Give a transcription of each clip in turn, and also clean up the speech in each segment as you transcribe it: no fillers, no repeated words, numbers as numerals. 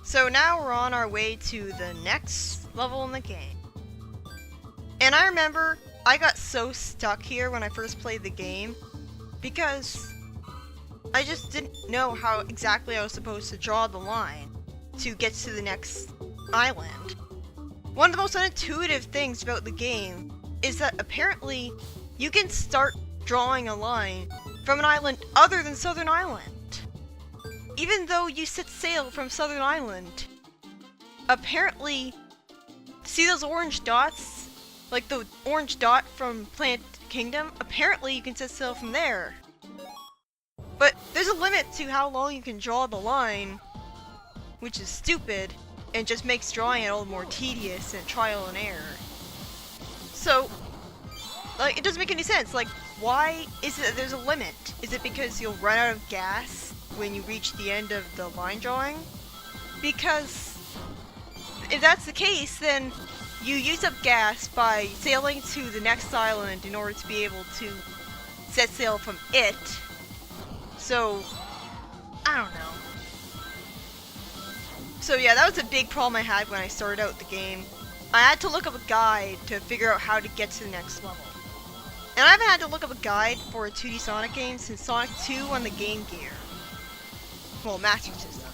So now we're on our way to the next level in the game. And I remember I got so stuck here when I first played the game because I just didn't know how exactly I was supposed to draw the line to get to the next island. One of the most unintuitive things about the game is that apparently you can start drawing a line from an island other than Southern Island. Even though you set sail from Southern Island, apparently, see those orange dots? Like the orange dot from Planet Kingdom? Apparently you can set sail from there. But there's a limit to how long you can draw the line, which is stupid, and just makes drawing it all more tedious and trial and error. So, like, it doesn't make any sense. Like, why is it that there's a limit? Is it because you'll run out of gas when you reach the end of the line drawing? Because if that's the case, then you use up gas by sailing to the next island in order to be able to set sail from it. So, I don't know. So yeah, that was a big problem I had when I started out the game. I had to look up a guide to figure out how to get to the next level. And I haven't had to look up a guide for a 2D Sonic game since Sonic 2 on the Game Gear. Well, Master System.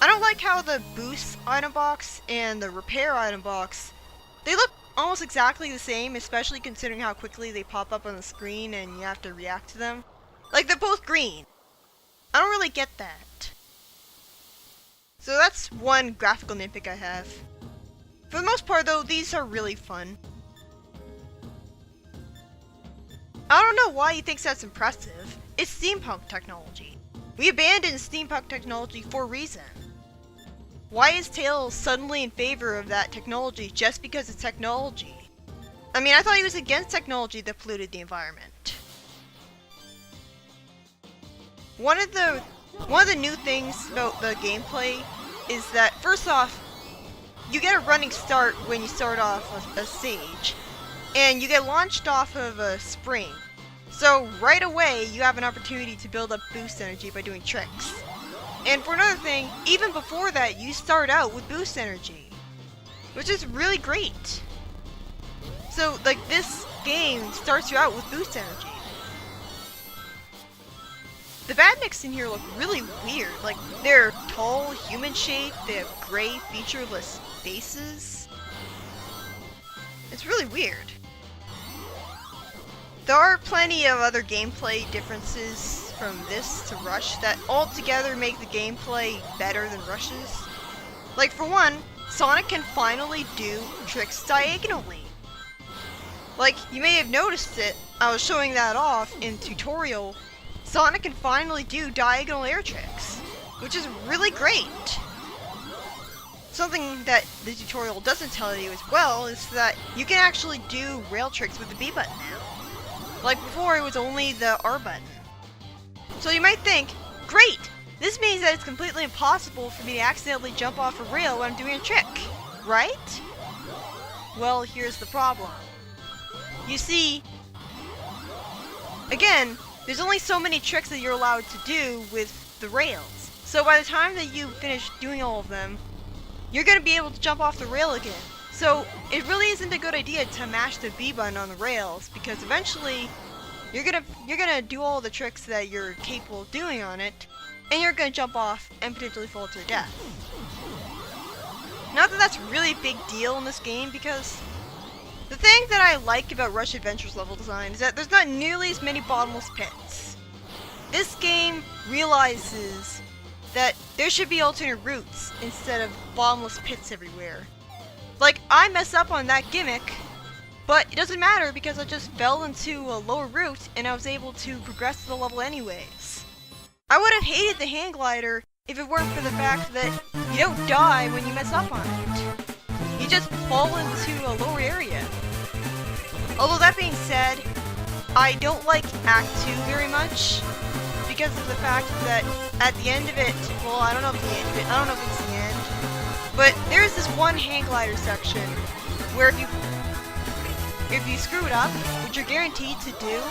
I don't like how the boost item box and the repair item box, they look almost exactly the same, especially considering how quickly they pop up on the screen and you have to react to them. Like, they're both green. I don't really get that. So that's one graphical nitpick I have. For the most part though, these are really fun. I don't know why he thinks that's impressive. It's steampunk technology. We abandoned steampunk technology for a reason. Why is Tails suddenly in favor of that technology just because it's technology? I mean, I thought he was against technology that polluted the environment. One of the new things about the gameplay is that, first off, you get a running start when you start off a stage, and you get launched off of a spring. So right away, you have an opportunity to build up boost energy by doing tricks. And for another thing, even before that, you start out with boost energy, which is really great. So, like, this game starts you out with boost energy. The badniks in here look really weird. Like, they're tall, human-shaped, they have gray, featureless faces. It's really weird. There are plenty of other gameplay differences from this to Rush that altogether make the gameplay better than Rush's. Like, for one, Sonic can finally do tricks diagonally. Like, you may have noticed it, I was showing that off in tutorial. Sonic can finally do diagonal air tricks, which is really great. Something that the tutorial doesn't tell you as well is that you can actually do rail tricks with the B button now. Like before, it was only the R button. So you might think, great! This means that it's completely impossible for me to accidentally jump off a rail when I'm doing a trick, right? Well, here's the problem. You see, again, there's only so many tricks that you're allowed to do with the rails. So by the time that you finish doing all of them, you're going to be able to jump off the rail again. So it really isn't a good idea to mash the B button on the rails, because eventually you're gonna do all the tricks that you're capable of doing on it, and you're gonna jump off and potentially fall to your death. Not that that's really a big deal in this game, because the thing that I like about Rush Adventure's level design is that there's not nearly as many bottomless pits. This game realizes that there should be alternate routes instead of bottomless pits everywhere. Like, I mess up on that gimmick, but it doesn't matter because I just fell into a lower route and I was able to progress to the level anyways. I would have hated the hang glider if it weren't for the fact that you don't die when you mess up on it. You just fall into a lower area. Although that being said, I don't like Act 2 very much because of the fact that at the end of it, well, I don't know if it's the end, but there's this one hang glider section where if you screw it up, which you're guaranteed to do,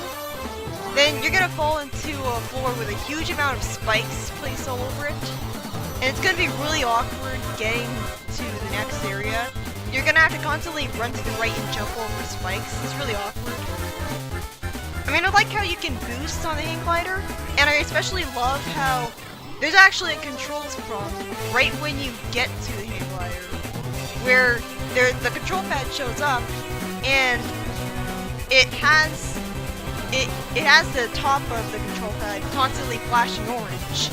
then you're gonna fall into a floor with a huge amount of spikes placed all over it. and it's gonna be really awkward getting to the next area. You're gonna have to constantly run to the right and jump over spikes. It's really awkward. I mean, I like how you can boost on the hang glider, and I especially love how there's actually a controls problem right when you get to the hang glider, where the control pad shows up, and it has the top of the control pad constantly flashing orange.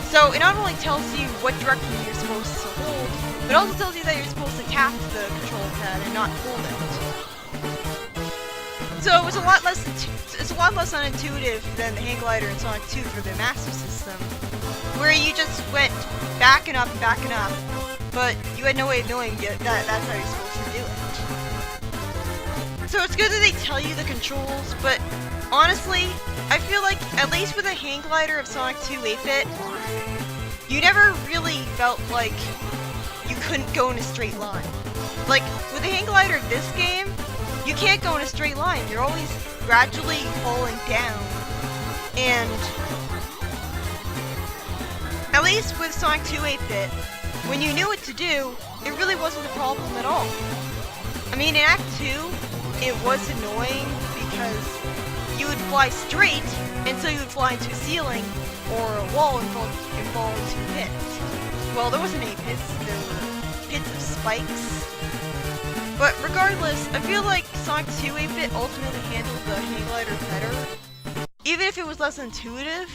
So it not only tells you what direction you're supposed to hold, but it also tells you that you're supposed to tap the control pad and not hold it. So it's a lot less unintuitive than the hang glider in Sonic 2 for the Master System, where you just went backing up, but you had no way of knowing that's how you're supposed to do it. So it's good that they tell you the controls, but honestly, I feel like, at least with the hang glider of Sonic 2 8-bit, you never really felt like you couldn't go in a straight line. Like, with the hang glider of this game, you can't go in a straight line. You're always gradually falling down. And at least with Sonic 2 8-bit, when you knew what to do, it really wasn't a problem at all. I mean, in Act 2, it was annoying because you would fly straight, and so you would fly into a ceiling or a wall and fall into a pit. Well, there wasn't any pits, there were pits of spikes. But regardless, I feel like Sonic 2 8-bit ultimately handled the hang glider better. Even if it was less intuitive,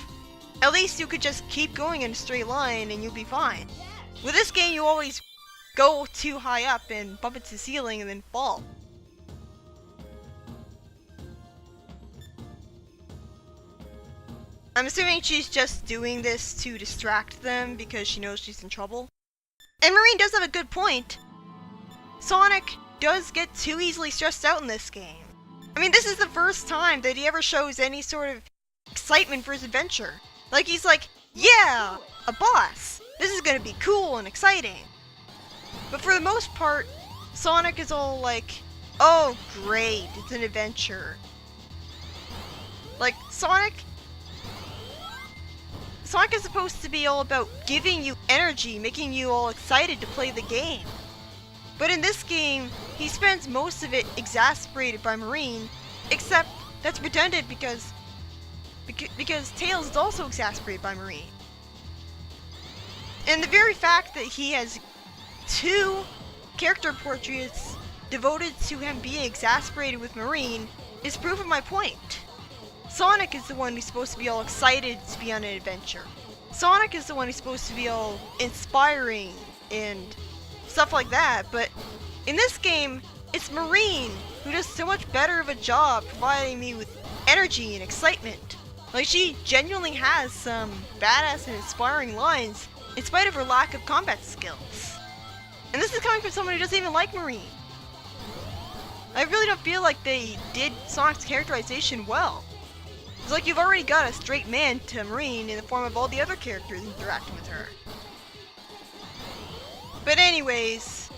at least you could just keep going in a straight line and you'll be fine. With this game, you always go too high up and bump into the ceiling and then fall. I'm assuming she's just doing this to distract them because she knows she's in trouble. And Marine does have a good point. Sonic does get too easily stressed out in this game. I mean, this is the first time that he ever shows any sort of excitement for his adventure. Like, he's like, yeah, a boss! This is gonna be cool and exciting. But for the most part, Sonic is all like, oh great, it's an adventure. Like, Sonic is supposed to be all about giving you energy, making you all excited to play the game. But in this game, he spends most of it exasperated by Marine, except that's redundant because Tails is also exasperated by Marine. And the very fact that he has 2 character portraits devoted to him being exasperated with Marine is proof of my point. Sonic is the one who's supposed to be all excited to be on an adventure. Sonic is the one who's supposed to be all inspiring and stuff like that, but in this game, it's Marine who does so much better of a job providing me with energy and excitement. Like, she genuinely has some badass and inspiring lines in spite of her lack of combat skills. And this is coming from someone who doesn't even like Marine. I really don't feel like they did Sonic's characterization well. It's like you've already got a straight man to Marine in the form of all the other characters interacting with her. But anyways,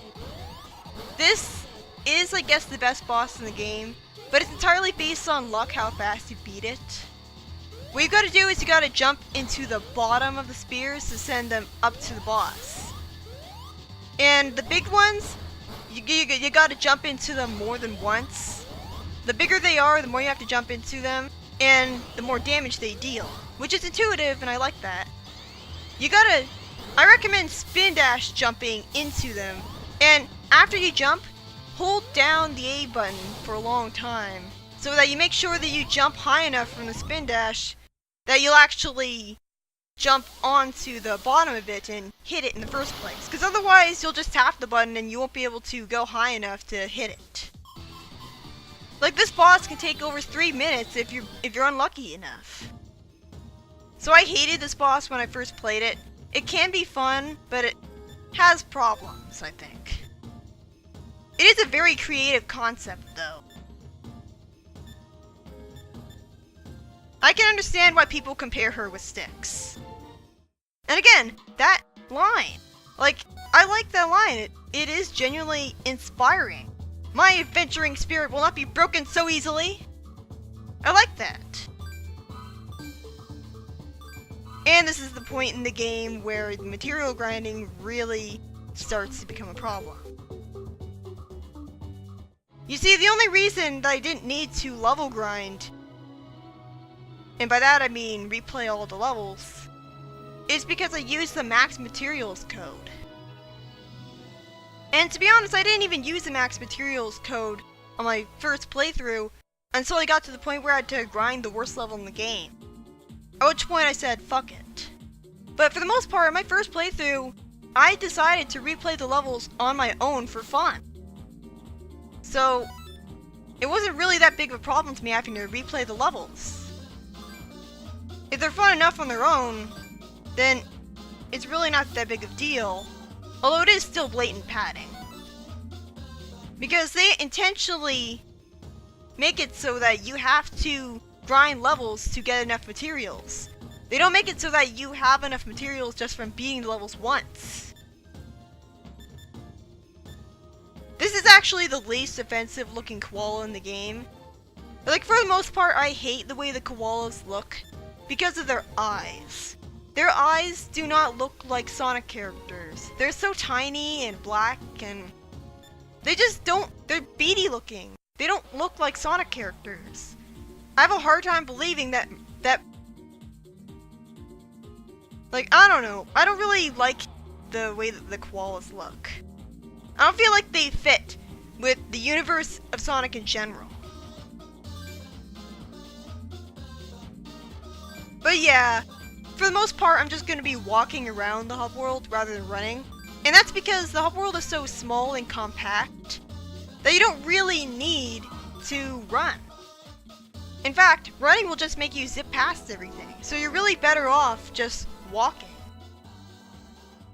this is, I guess, the best boss in the game, but it's entirely based on luck how fast you beat it. What you gotta do is you gotta jump into the bottom of the spears to send them up to the boss. And the big ones, you gotta jump into them more than once. The bigger they are, the more you have to jump into them, and the more damage they deal, which is intuitive, and I like that. I recommend spin dash jumping into them, and after you jump, hold down the A button for a long time, so that you make sure that you jump high enough from the spin dash that you'll actually jump onto the bottom of it and hit it in the first place, because otherwise you'll just tap the button and you won't be able to go high enough to hit it. Like, this boss can take over 3 minutes if you're unlucky enough. So I hated this boss when I first played it. It can be fun, but it has problems, I think. It is a very creative concept, though. I can understand why people compare her with Styx. And again, that line. Like, I like that line. It is genuinely inspiring. My adventuring spirit will not be broken so easily. I like that. And this is the point in the game where the material grinding really starts to become a problem. You see, the only reason that I didn't need to level grind, and by that I mean replay all the levels, is because I used the max materials code. And to be honest, I didn't even use the max materials code on my first playthrough until I got to the point where I had to grind the worst level in the game. At which point I said, fuck it. But for the most part, in my first playthrough, I decided to replay the levels on my own for fun. So, it wasn't really that big of a problem to me having to replay the levels. If they're fun enough on their own, then it's really not that big of a deal, although it is still blatant padding. Because they intentionally make it so that you have to grind levels to get enough materials. They don't make it so that you have enough materials just from beating the levels once. This is actually the least offensive looking koala in the game. Like, for the most part, I hate the way the koalas look because of their eyes. Their eyes do not look like Sonic characters. They're so tiny and black, and they just don't, they're beady looking. They don't look like Sonic characters. I have a hard time believing that, like, I don't know. I don't really like the way that the koalas look. I don't feel like they fit with the universe of Sonic in general. But yeah, for the most part, I'm just going to be walking around the hub world rather than running. And that's because the hub world is so small and compact that you don't really need to run. In fact, running will just make you zip past everything, so you're really better off just walking.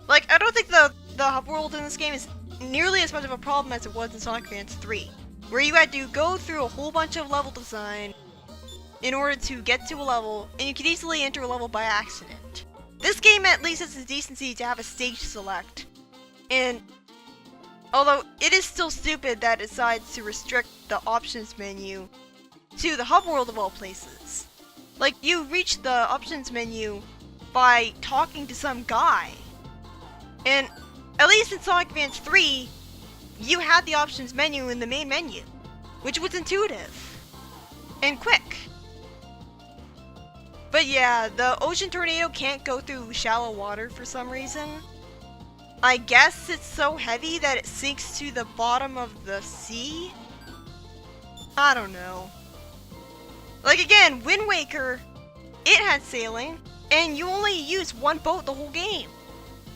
Like, I don't think the hub world in this game is nearly as much of a problem as it was in Sonic Advance 3, where you had to go through a whole bunch of level design in order to get to a level, and you could easily enter a level by accident. This game at least has the decency to have a stage select, and although it is still stupid that it decides to restrict the options menu to the hub world of all places. Like, you reach the options menu by talking to some guy, and at least in Sonic Advance 3, you had the options menu in the main menu, which was intuitive and quick. But yeah, the ocean tornado can't go through shallow water for some reason. I guess it's so heavy that it sinks to the bottom of the sea? I don't know. Like, again, Wind Waker, it had sailing, and you only use one boat the whole game.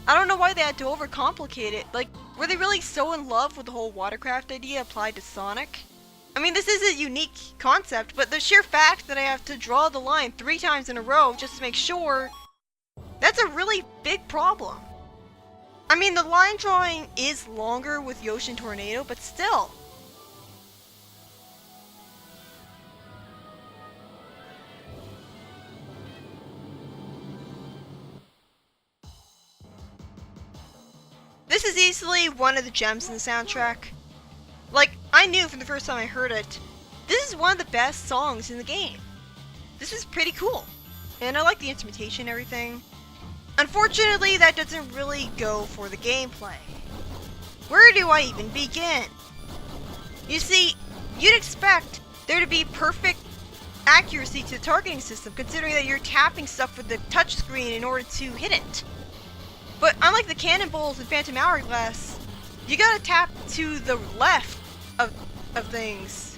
I don't know why they had to overcomplicate it. Like, were they really so in love with the whole watercraft idea applied to Sonic? I mean, this is a unique concept, but the sheer fact that I have to draw the line 3 times in a row just to make sure, that's a really big problem. I mean, the line drawing is longer with the Ocean Tornado, but still. This is easily one of the gems in the soundtrack. Like, I knew from the first time I heard it, this is one of the best songs in the game. This is pretty cool, and I like the instrumentation and everything. Unfortunately, that doesn't really go for the gameplay. Where do I even begin? You see, you'd expect there to be perfect accuracy to the targeting system, considering that you're tapping stuff with the touchscreen in order to hit it. But unlike the cannonballs in Phantom Hourglass, you gotta tap to the left of things.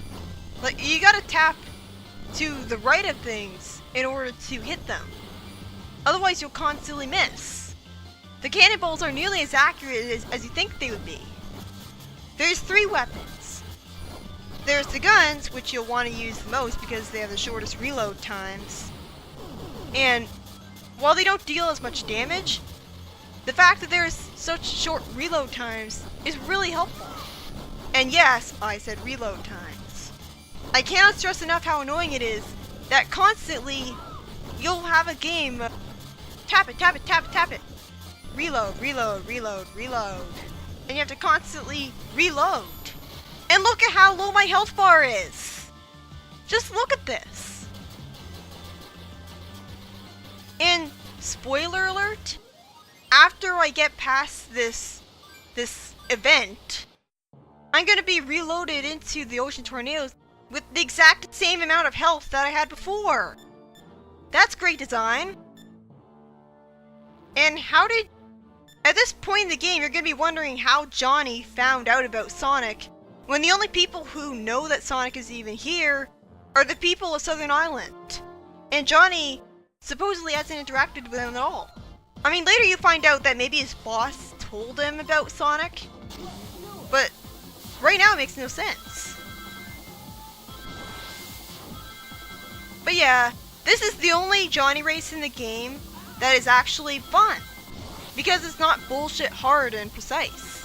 Like, you gotta tap to the right of things in order to hit them. Otherwise, you'll constantly miss. The cannonballs are nearly as accurate as you think they would be. There's 3 weapons. There's the guns, which you'll want to use the most because they have the shortest reload times. And while they don't deal as much damage, the fact that there's such short reload times is really helpful. And yes, I said reload times. I cannot stress enough how annoying it is that constantly you'll have a game tap it, tap it, tap it, tap it. Reload, reload, reload, reload. And you have to constantly reload. And look at how low my health bar is. Just look at this. And spoiler alert, after I get past this event, I'm gonna be reloaded into the ocean tornadoes with the exact same amount of health that I had before. That's great design. And at this point in the game, you're gonna be wondering how Johnny found out about Sonic, when the only people who know that Sonic is even here are the people of Southern Island. And Johnny supposedly hasn't interacted with them at all. I mean, later you find out that maybe his boss told him about Sonic, but right now it makes no sense. But yeah, this is the only Johnny race in the game that is actually fun, because it's not bullshit hard and precise.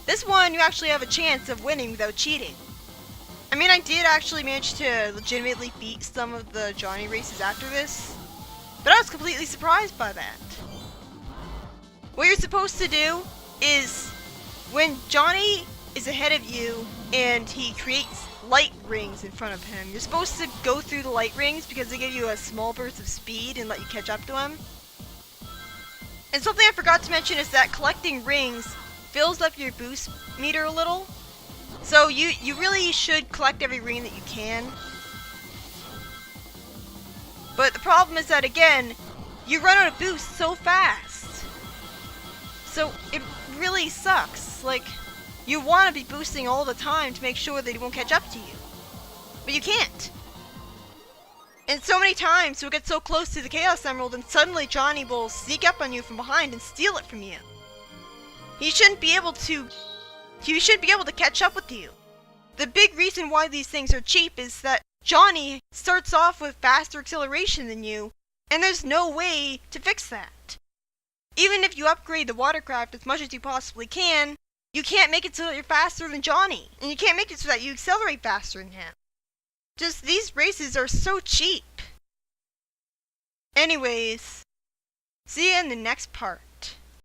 This one you actually have a chance of winning without cheating. I mean, I did actually manage to legitimately beat some of the Johnny races after this, but I was completely surprised by that. What you're supposed to do is, when Johnny is ahead of you and he creates light rings in front of him, you're supposed to go through the light rings because they give you a small burst of speed and let you catch up to him. And something I forgot to mention is that collecting rings fills up your boost meter a little. So you really should collect every ring that you can. But the problem is that, again, you run out of boost so fast. So it really sucks. Like, you want to be boosting all the time to make sure that he won't catch up to you. But you can't. And so many times you'll get so close to the Chaos Emerald and suddenly Johnny will sneak up on you from behind and steal it from you. He shouldn't be able to catch up with you. The big reason why these things are cheap is that Johnny starts off with faster acceleration than you, and there's no way to fix that. Even if you upgrade the watercraft as much as you possibly can, you can't make it so that you're faster than Johnny, and you can't make it so that you accelerate faster than him. Just, these races are so cheap. Anyways, see you in the next part.